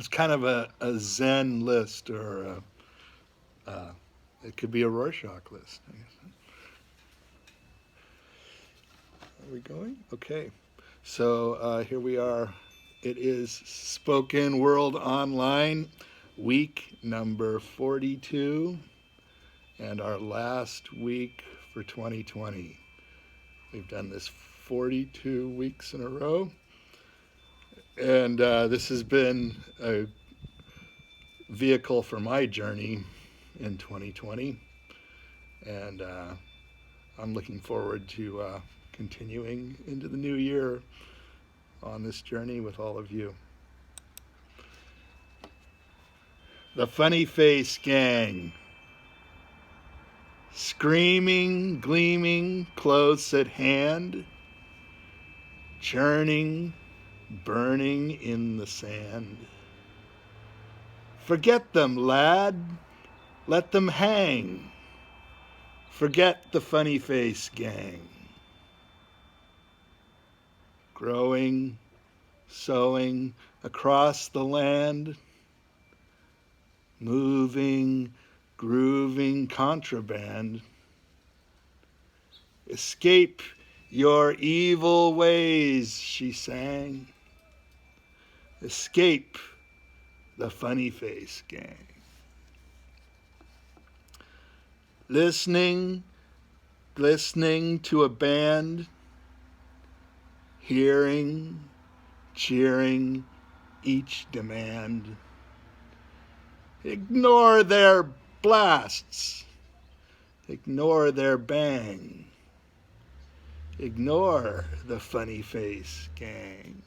It's kind of a Zen list, or it could be a Rorschach list. Are we going? Okay. So here we are. It is Spoken World Online, week number 42, and our last week for 2020. We've done this 42 weeks in a row, and this has been a vehicle for my journey in 2020, and I'm looking forward to continuing into the new year on this journey with all of you. The Funny Face Gang. Screaming, gleaming, close at hand, churning, burning in the sand. Forget them, lad, let them hang. Forget the Funny Face Gang. Growing, sowing across the land, moving, grooving contraband. Escape your evil ways, she sang. Escape the Funny Face Gang. Listening to a band, hearing, cheering each demand. Ignore their blasts, ignore their bang, ignore the Funny Face Gang.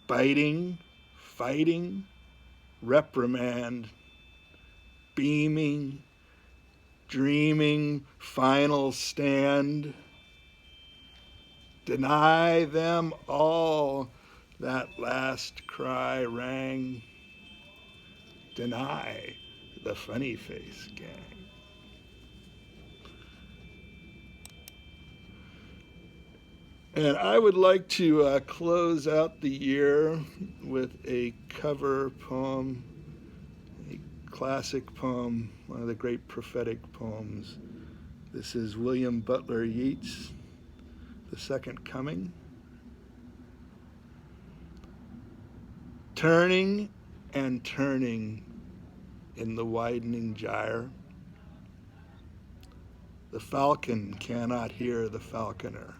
Biting, fighting, reprimand, beaming, dreaming, final stand. Deny them all, that last cry rang. Deny the Funny Face Gang. And I would like to close out the year with a cover poem, a classic poem, one of the great prophetic poems. This is William Butler Yeats, The Second Coming. Turning and turning in the widening gyre, the falcon cannot hear the falconer.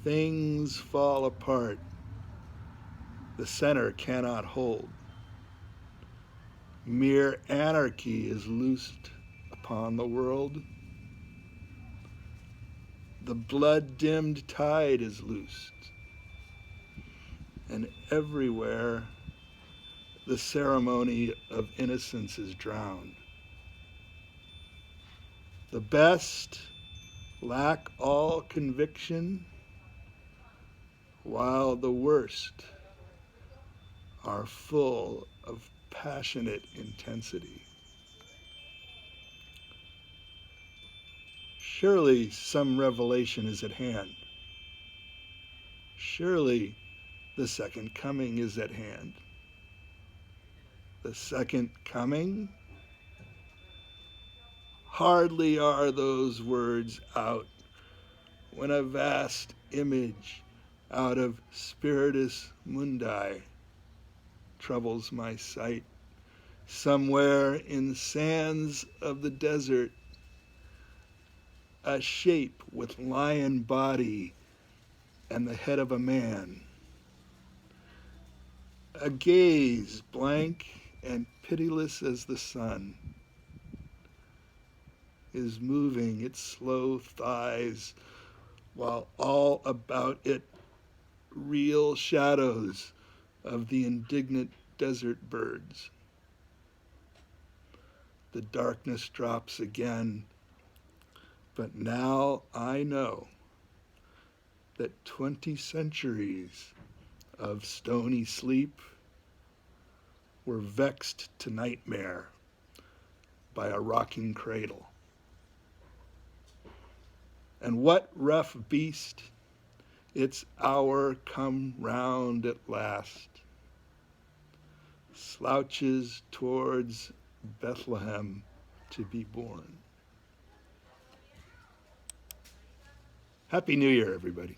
Things fall apart, the center cannot hold. Mere anarchy is loosed upon the world. The blood-dimmed tide is loosed, and everywhere the ceremony of innocence is drowned. The best lack all conviction, while the worst are full of passionate intensity. Surely some revelation is at hand. Surely the second coming is at hand. The second coming? Hardly are those words out when a vast image out of Spiritus Mundi troubles my sight. Somewhere in sands of the desert, a shape with lion body and the head of a man. A gaze blank and pitiless as the sun is moving its slow thighs, while all about it real shadows of the indignant desert birds. The darkness drops again, but now I know that 20 centuries of stony sleep were vexed to nightmare by a rocking cradle. And what rough beast Its hour come round at last, slouches towards Bethlehem to be born. Happy New Year, everybody.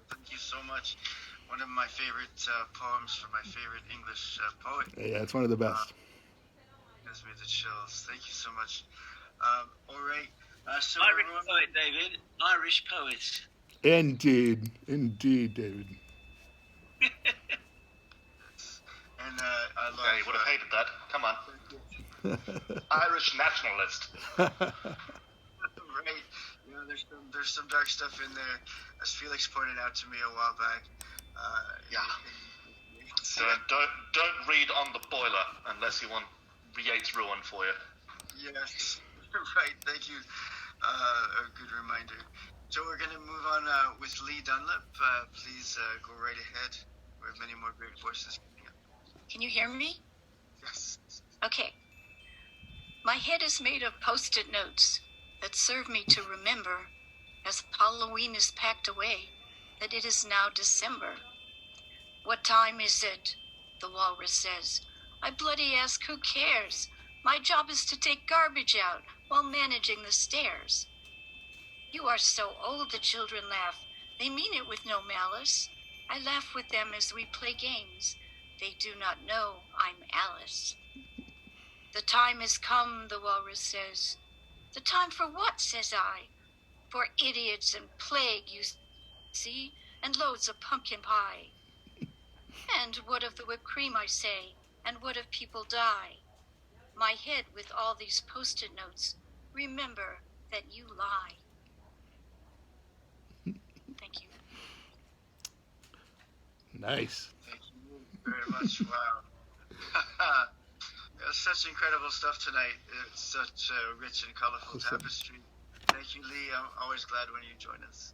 Thank you so much. One of my favorite poems from my favorite English poet. Yeah, it's one of the best. Gives me the chills. Thank you so much. All right. So Irish poet, David. Irish poet. Indeed, David. And I love. Yeah, you would have hated that. Come on. Irish nationalist. Right. You know, there's some dark stuff in there, as Felix pointed out to me a while back. Yeah. So don't read On the Boiler unless you want Yates ruin for you. Yes. Right. Thank you. A good reminder. So we're going to move on with Lee Dunlap. Please go right ahead. We have many more great voices coming up. Can you hear me? Yes. Okay. My head is made of post-it notes that serve me to remember, as Halloween is packed away, that it is now December. What time is it? The walrus says. I bloody ask, who cares? My job is to take garbage out while managing the stairs. You are so old, the children laugh. They mean it with no malice. I laugh with them as we play games. They do not know I'm Alice. The time has come, the walrus says. The time for what, says I? For idiots and plague, you see, and loads of pumpkin pie. And what of the whipped cream, I say, and what if people die? My head with all these post-it notes, remember that you lie. Thank you. Nice. Thank you very much. Wow. Such incredible stuff tonight. It's such a rich and colorful tapestry. Thank you, Lee. I'm always glad when you join us.